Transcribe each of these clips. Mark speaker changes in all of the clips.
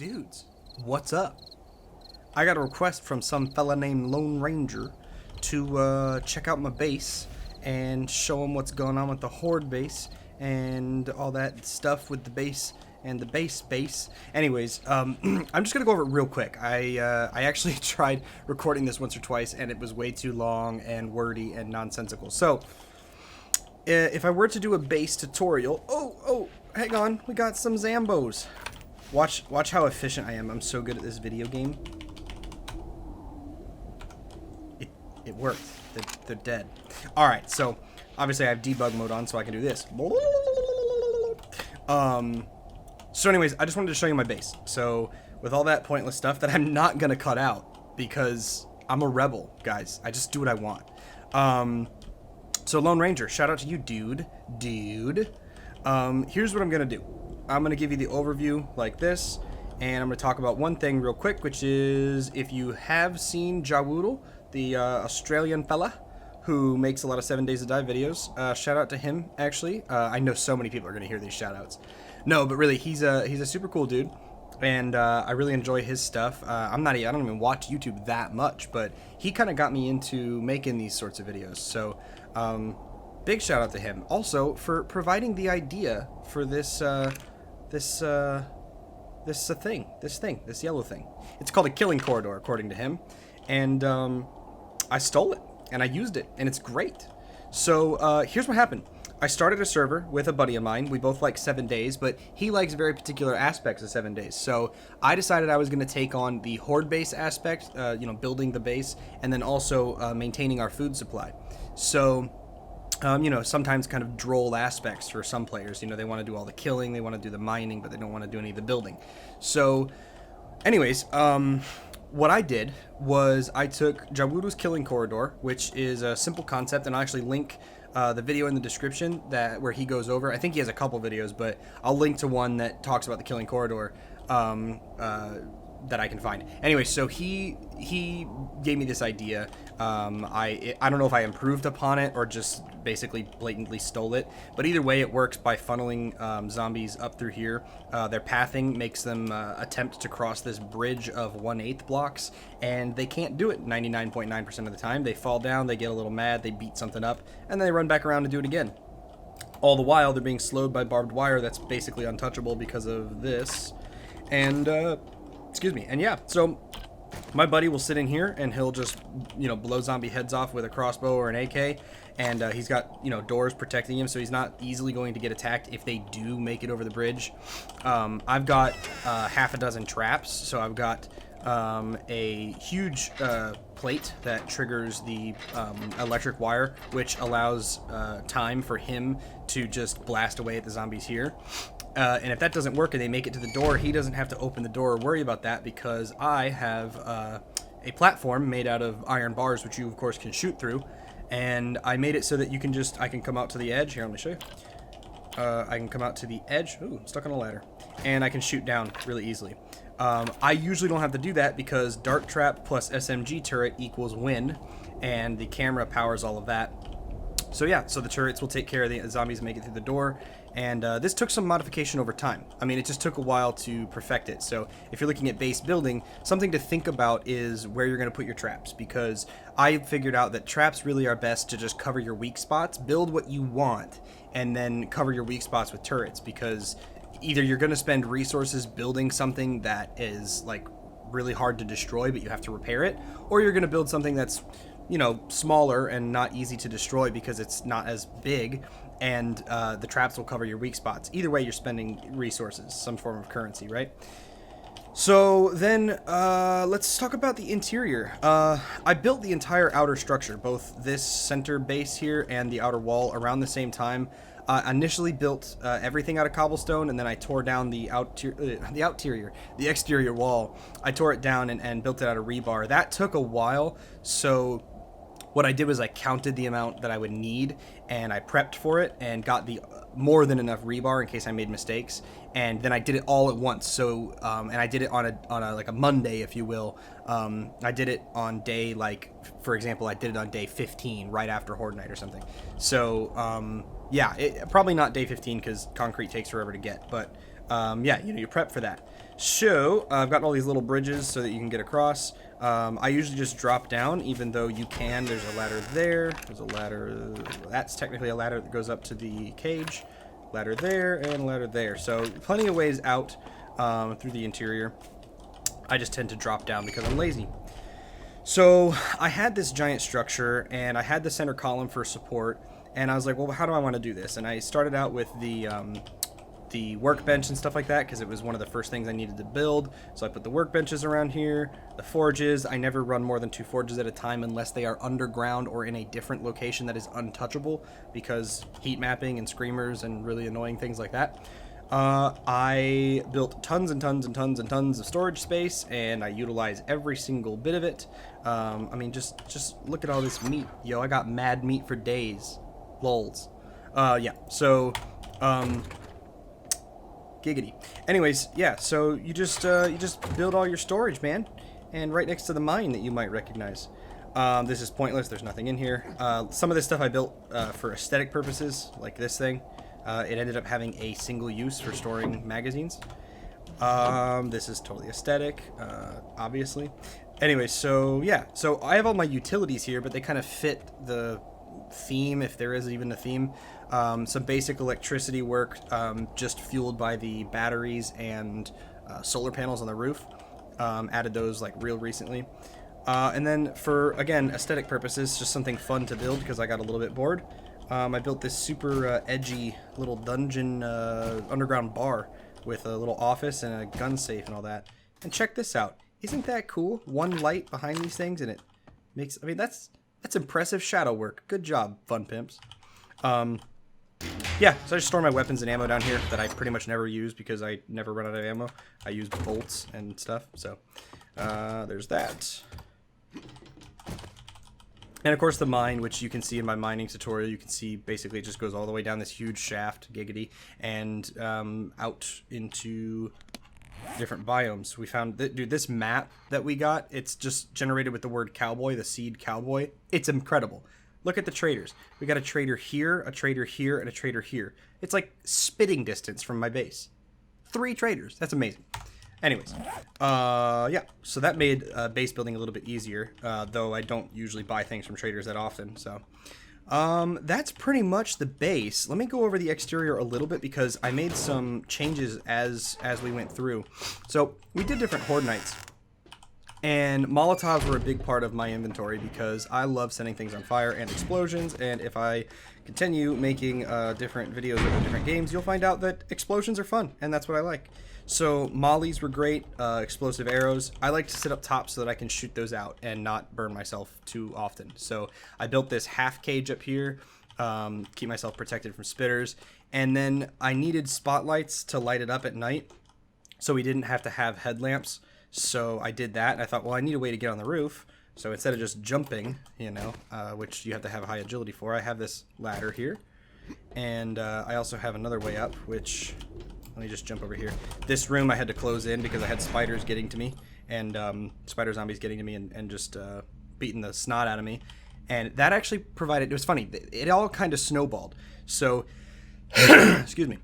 Speaker 1: Dudes, what's up? I got a request from some fella named Lone Ranger to check out my base and show him what's going on with the Horde base and all that stuff with the base and the base. Anyways, I'm just gonna go over it real quick. I actually tried recording this once or twice and it was way too long and wordy and nonsensical. So if I were to do a base tutorial, oh, hang on, we got some Zambos. Watch how efficient I am. I'm so good at this video game. It worked. They're dead. All right, so obviously I have debug mode on, so I can do this. So anyways, I just wanted to show you my base. So with all that pointless stuff that I'm not gonna cut out because I'm a rebel, guys. I just do what I want. So Lone Ranger, shout out to you, dude. Here's what I'm gonna do. I'm gonna give you the overview like this, and I'm gonna talk about one thing real quick, which is if you have seen JaWoodle, the Australian fella who makes a lot of 7 Days to Die videos, shout out to him. Actually, I know so many people are gonna hear these shout outs. No, but really, he's a super cool dude, and I really enjoy his stuff. I don't even watch YouTube that much, but he kind of got me into making these sorts of videos. So big shout out to him. Also for providing the idea for this yellow thing. It's called a killing corridor, according to him, and I stole it and I used it, and it's great. So here's what happened. I started a server with a buddy of mine. We both like 7 Days, but he likes very particular aspects of 7 Days. So I decided I was going to take on the Horde base aspect, building the base, and then also maintaining our food supply. So, sometimes kind of droll aspects for some players. They want to do all the killing, they want to do the mining, but they don't want to do any of the building. So, anyways, what I did was I took JaWoodle's Killing Corridor, which is a simple concept, and I'll actually link the video in the description where he goes over. I think he has a couple videos, but I'll link to one that talks about the Killing Corridor that I can find. Anyway, so he gave me this idea. I don't know if I improved upon it or just basically blatantly stole it, but either way it works by funneling zombies up through here. Their pathing makes them attempt to cross this bridge of 1/8 blocks, and they can't do it 99.9% of the time. They fall down, they get a little mad, they beat something up, and then they run back around and do it again. All the while they're being slowed by barbed wire that's basically untouchable because of this. And excuse me. And yeah, so my buddy will sit in here and he'll just, blow zombie heads off with a crossbow or an AK. And he's got, doors protecting him, so he's not easily going to get attacked if they do make it over the bridge. I've got half a dozen traps, so I've got a huge plate that triggers the electric wire, which allows time for him to just blast away at the zombies here. And if that doesn't work and they make it to the door, he doesn't have to open the door or worry about that, because I have a platform made out of iron bars, which you of course can shoot through. And I made it so that I can come out to the edge. Here, let me show you. I can come out to the edge. Ooh, I'm stuck on a ladder. And I can shoot down really easily. I usually don't have to do that because dart trap plus SMG turret equals win, and the camera powers all of that. So yeah, so the turrets will take care of the zombies, make it through the door, and this took some modification over time. I mean, it just took a while to perfect it. So if you're looking at base building, something to think about is where you're going to put your traps, because I figured out that traps really are best to just cover your weak spots, build what you want, and then cover your weak spots with turrets, because either you're going to spend resources building something that is like really hard to destroy, but you have to repair it, or you're going to build something that's smaller and not easy to destroy because it's not as big, and the traps will cover your weak spots. Either way, you're spending resources, some form of currency, right? So then let's talk about the interior. I built the entire outer structure, both this center base here and the outer wall, around the same time. Initially built everything out of cobblestone, and then I tore down the exterior wall. I tore it down and built it out of rebar. That took a while, so what I did was I counted the amount that I would need, and I prepped for it and got the more than enough rebar in case I made mistakes, and then I did it all at once. So and I did it on a like a Monday, if you will. I did it on day, like, for example, I did it on day 15 right after Horde Night or something. So yeah, probably not day 15 because concrete takes forever to get, but yeah, you prep for that. So I've got all these little bridges so that you can get across. I usually just drop down, even though you can. There's a ladder there. There's a ladder. That's technically a ladder that goes up to the cage. Ladder there and a ladder there. So plenty of ways out through the interior. I just tend to drop down because I'm lazy. So I had this giant structure, and I had the center column for support, and I was like, well, how do I want to do this? And I started out with the workbench and stuff like that, because it was one of the first things I needed to build. So I put the workbenches around here, the forges. I never run more than 2 forges at a time unless they are underground or in a different location that is untouchable, because heat mapping and screamers and really annoying things like that. I built tons and tons and tons and tons of storage space, and I utilize every single bit of it. I mean, just look at all this meat. Yo, I got mad meat for days. Lols. Yeah, so, giggity. Anyways, yeah, so you just build all your storage, man. And right next to the mine that you might recognize. This is pointless. There's nothing in here. Some of this stuff I built for aesthetic purposes, like this thing. It ended up having a single use for storing magazines. This is totally aesthetic, obviously. Anyway, so yeah, so I have all my utilities here, but they kind of fit the theme, if there is even a theme. Some basic electricity work, just fueled by the batteries and solar panels on the roof. Added those like real recently. And then for, again, aesthetic purposes, just something fun to build because I got a little bit bored. I built this super edgy little dungeon underground bar with a little office and a gun safe and all that. And check this out. Isn't that cool? One light behind these things, and it makes... I mean, that's impressive shadow work. Good job, fun pimps. Yeah, so I just store my weapons and ammo down here that I pretty much never use because I never run out of ammo. I use bolts and stuff, so there's that. And of course the mine, which you can see in my mining tutorial, you can see basically it just goes all the way down this huge shaft, giggity, and out into different biomes. We found, dude, this map that we got, it's just generated with the word cowboy, the seed cowboy. It's incredible. Look at the traders. We got a trader here, a trader here, and a trader here. It's like spitting distance from my base. 3 traders. That's amazing. Anyways, yeah, so that made base building a little bit easier, though I don't usually buy things from traders that often, so. That's pretty much the base. Let me go over the exterior a little bit because I made some changes as we went through. So, we did different Horde nights, and Molotovs were a big part of my inventory because I love setting things on fire and explosions, and if I continue making different videos of different games, you'll find out that explosions are fun, and that's what I like. So mollies were great, explosive arrows. I like to sit up top so that I can shoot those out and not burn myself too often. So I built this half cage up here, keep myself protected from spitters. And then I needed spotlights to light it up at night, so we didn't have to have headlamps. So I did that, and I thought, well, I need a way to get on the roof. So instead of just jumping, you know, which you have to have a high agility for, I have this ladder here. And I also have another way up, which... Let me just jump over here. This room I had to close in because I had spiders getting to me, and spider zombies getting to me and just beating the snot out of me. And that actually provided, it was funny, it all kind of snowballed. So, excuse me.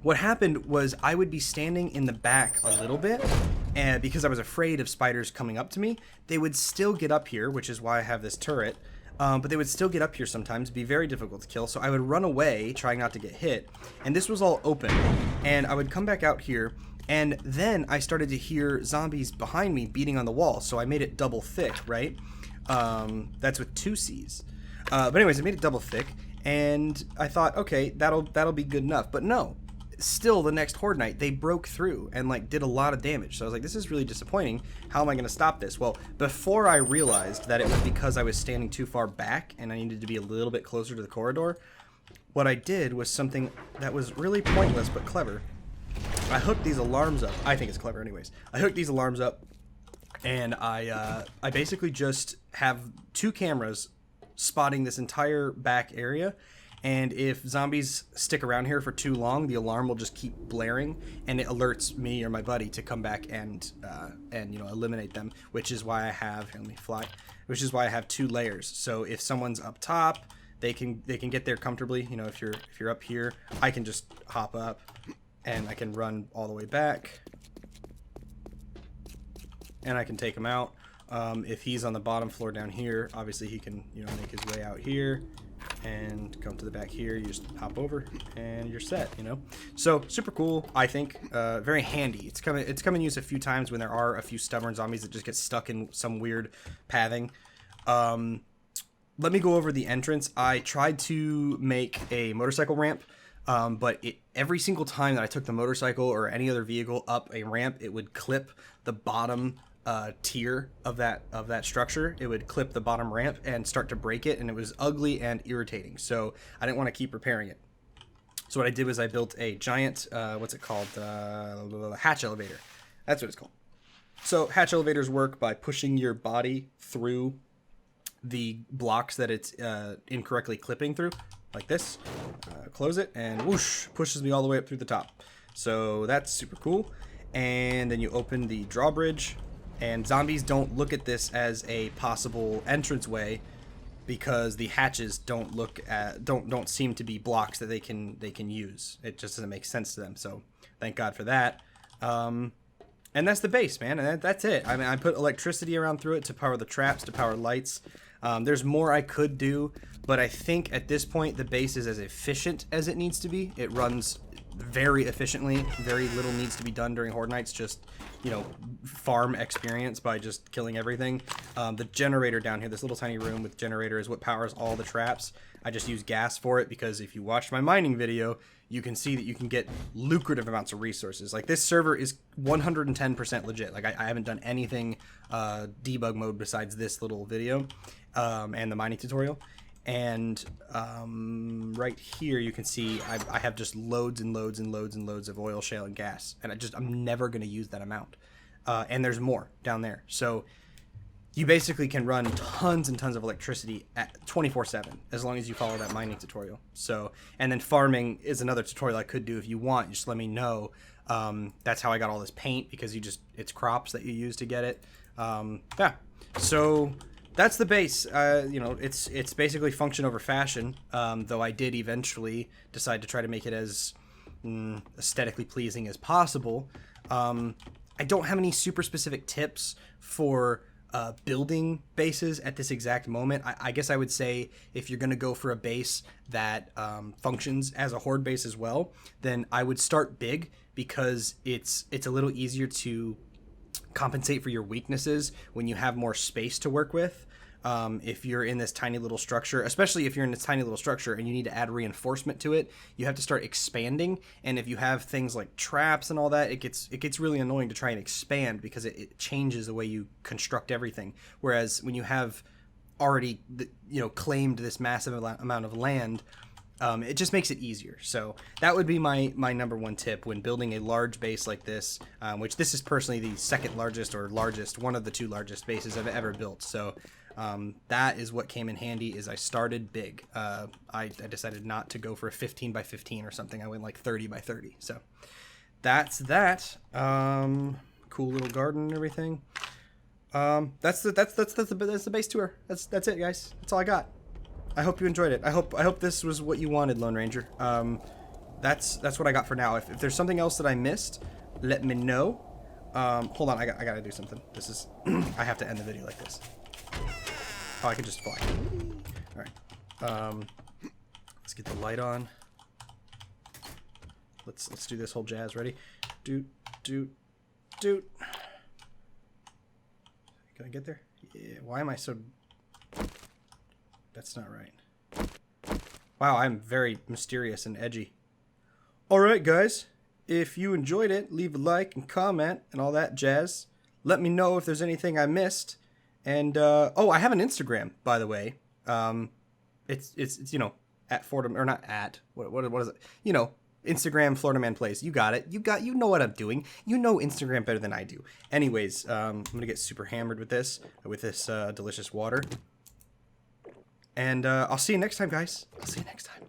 Speaker 1: What happened was I would be standing in the back a little bit, and because I was afraid of spiders coming up to me, they would still get up here, which is why I have this turret. But they would still get up here sometimes, be very difficult to kill, so I would run away, trying not to get hit, and this was all open, and I would come back out here, and then I started to hear zombies behind me beating on the wall, so I made it double thick, right? That's with 2 C's. But anyways, I made it double thick, and I thought, okay, that'll be good enough, but no. Still, the next Horde night, they broke through and like did a lot of damage. So I was like, this is really disappointing. How am I going to stop this? Well, before I realized that it was because I was standing too far back and I needed to be a little bit closer to the corridor, what I did was something that was really pointless but clever. I hooked these alarms up. I think it's clever anyways. I hooked these alarms up, and I basically just have 2 cameras spotting this entire back area. And if zombies stick around here for too long, the alarm will just keep blaring, and it alerts me or my buddy to come back and you know, eliminate them. Which is why I have, here, let me fly. Which is why I have 2 layers. So if someone's up top, they can get there comfortably. You know, if you're up here, I can just hop up, and I can run all the way back. and I can take him out. If he's on the bottom floor down here, obviously he can, you know, make his way out here and come to the back here. You just hop over and you're set, you know. So super cool, I think. Very handy. It's come in use a few times when there are a few stubborn zombies that just get stuck in some weird pathing. Let me go over the entrance. I tried to make a motorcycle ramp, but every single time that I took the motorcycle or any other vehicle up a ramp, it would clip the bottom tier of that structure. It would clip the bottom ramp and start to break it, and it was ugly and irritating. So I didn't want to keep repairing it. So what I did was I built a giant, what's it called? Hatch elevator. That's what it's called. So hatch elevators work by pushing your body through the blocks that it's incorrectly clipping through, like this. Close it, and whoosh, pushes me all the way up through the top. So that's super cool. And then you open the drawbridge, and zombies don't look at this as a possible entranceway because the hatches don't seem to be blocks that they can use. It just doesn't make sense to them. So thank God for that. And that's the base, man. And that's it. I mean, I put electricity around through it to power the traps, to power lights. There's more I could do, but I think at this point the base is as efficient as it needs to be. It runs very efficiently. Very little needs to be done during Horde Nights. Just, you know, farm experience by just killing everything. The generator down here, this little tiny room with generator, is what powers all the traps. I just use gas for it because if you watched my mining video, you can see that you can get lucrative amounts of resources. Like, this server is 110% legit. Like, I haven't done anything debug mode besides this little video and the mining tutorial. And right here you can see I have just loads and loads and loads and loads of oil, shale, and gas, and I'm never going to use that amount. And there's more down there. So you basically can run tons and tons of electricity at 24/7 as long as you follow that mining tutorial. So, and then farming is another tutorial I could do if you want. Just let me know. That's how I got all this paint, because it's crops that you use to get it. Yeah. So that's the base. You know, it's basically function over fashion, though I did eventually decide to try to make it as aesthetically pleasing as possible. I don't have any super specific tips for building bases at this exact moment. I guess I would say if you're going to go for a base that functions as a horde base as well, then I would start big, because it's a little easier to compensate for your weaknesses when you have more space to work with. If you're in this tiny little structure, especially if you're in this tiny little structure and you need to add reinforcement to it, you have to start expanding. And if you have things like traps and all that, it gets really annoying to try and expand, because it changes the way you construct everything. Whereas when you have already, you know, claimed this massive amount of land, it just makes it easier. So that would be my number one tip when building a large base like this, which this is personally the second largest or largest, one of the two largest bases I've ever built. So that is what came in handy, is I started big. I decided not to go for a 15 by 15 or something. I went like 30 by 30. So that's that. Cool little garden and everything. That's the base tour. That's it, guys. That's all I got. I hope you enjoyed it. I hope this was what you wanted, Lone Ranger. That's what I got for now. If there's something else that I missed, let me know. Hold on, I gotta do something. This is I have to end the video like this. Oh, I could just fly. All right. Let's get the light on. Let's do this whole jazz. Ready? Doot. Can I get there? Yeah. Why am I so? That's not right. Wow, I'm very mysterious and edgy. All right, guys. If you enjoyed it, leave a like and comment and all that jazz. Let me know if there's anything I missed. And oh, I have an Instagram, by the way. It's you know, at Florida, or not at, what is it? You know, Instagram Florida Man Plays. You got it. You know what I'm doing. You know Instagram better than I do. Anyways, I'm gonna get super hammered with this delicious water. And I'll see you next time, guys. I'll see you next time.